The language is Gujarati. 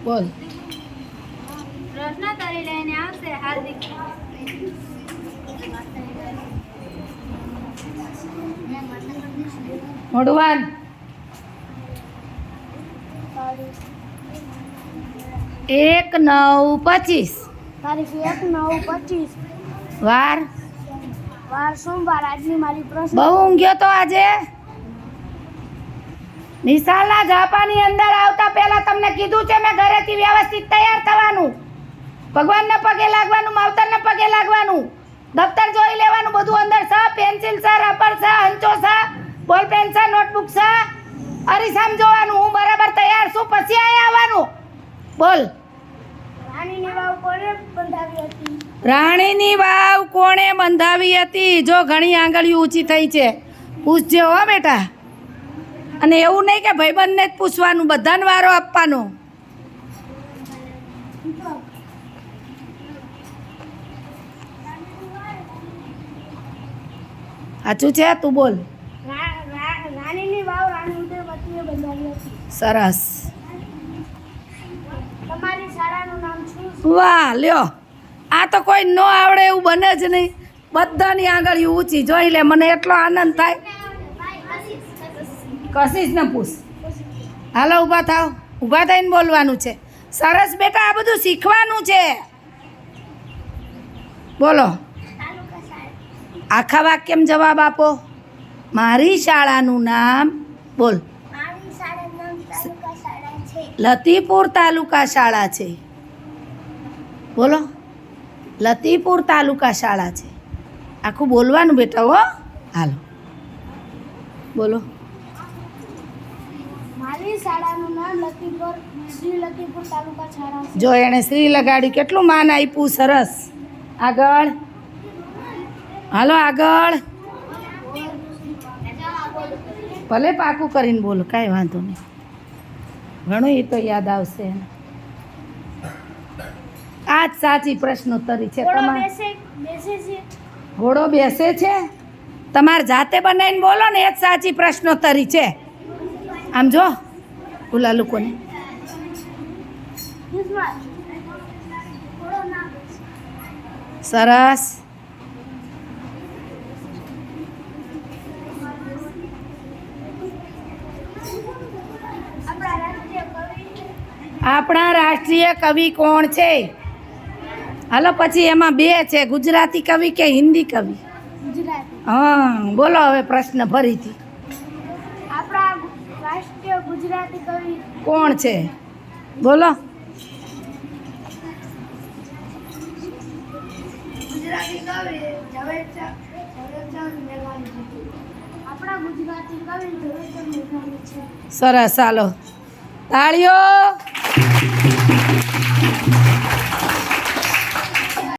બોલ. પ્રશ્ન કરી લઈને આવશે હાર્દિક. મોડવાન. એક 9:25. તારીખ 1/9/25. વાર વાર સોમવાર. આજની મારી પ્રશ્ન. બહુ ઊંઘ્યો તો આજે. નિશાળના ઝાપાની અંદર આવતા પહેલા તમને કીધું છે મેં ઘરેથી વ્યવસ્થિત તૈયાર થવાનું, ભગવાનને પગે લાગવાનું, માવતરને પગે લાગવાનું, દફતર જોઈ લેવાનું, બધું અંદર છે, પેન્સિલ છે, રબર છે, હંચો છે, બોલ પેન છે, નોટબુક છે, અરીસામ જોવાનું, હું બરાબર તૈયાર છું, પછી અહીંયા આવવાનું. બોલ. રાણીની વાવ કોણે બંધાવી હતી? રાણીની વાવ કોણે બંધાવી હતી? જો ઘણી આંગળીઓ ઊંચી થઈ છે, પૂછજો હો બેટા. અને એવું નહીં કે ભાઈબંધને જ પૂછવાનું, બધાને વારો આપવાનો. સાચું છે? તું બોલ. રાણીની વાવ રાણી ઉદયવતીએ બંધાવી હતી. સરસ. તમારી શાળાનું નામ શું? વાહ લ્યો, આ તો કોઈ ન આવડે એવું બને જ નહીં. બધાની આંગળીઓ ઊંચી જોઈ લે, મને એટલો આનંદ થાય. કશીશ ને પૂછ. હાલો ઊભા થાવ, ઊભા થઈને બોલવાનું છે. સરસ બેટા, આ બધું શીખવાનું છે. બોલો. આખા વાક્યમાં જવાબ આપો. મારી શાળાનું નામ બોલ. મારી શાળાનું નામ તાલુકા શાળા છે. લતીપુર તાલુકા શાળા છે. બોલો. લતીપુર તાલુકા શાળા છે. આખું બોલવાનું બેટા હો. હાલો બોલો. મારી શાળાનું નામ લતીપુર શ્રી લતીપુર તાલુકા શાળા છે. જો એણે શ્રી લગાડ્યું, કેટલું માન આપ્યું. સરસ. આગળ હાલો, આગળ. ભલે પાકું કરીને બોલો, કાંઈ વાંધો નહીં. ઘણું એ તો યાદ આવશે એને. આ જ સાચી પ્રશ્નોત્તરી છે. ઘોડો તમારે બેસે છે. ઘોડો બેસે છે? તમારે જાતે બનાવીને બોલો ને, એ જ સાચી પ્રશ્નોત્તરી છે. આમ જો ઓલા લોકોને. સરસ. આપણા રાષ્ટ્રીય કવિ કોણ છે? હાલો પછી એમાં બે છે, ગુજરાતી કવિ કે હિન્દી કવિ? ગુજરાતી. હા બોલો હવે પ્રશ્ન ફરીથી. આપણા રાષ્ટ્રીય ગુજરાતી કવિ કોણ છે? બોલો. ગુજરાતી કવિ ઝવેરચંદ મેઘાણી છે. આપણા ગુજરાતી કવિ ઝવેરચંદ મેઘાણી છે. સરસ. ચાલો તાળીઓ.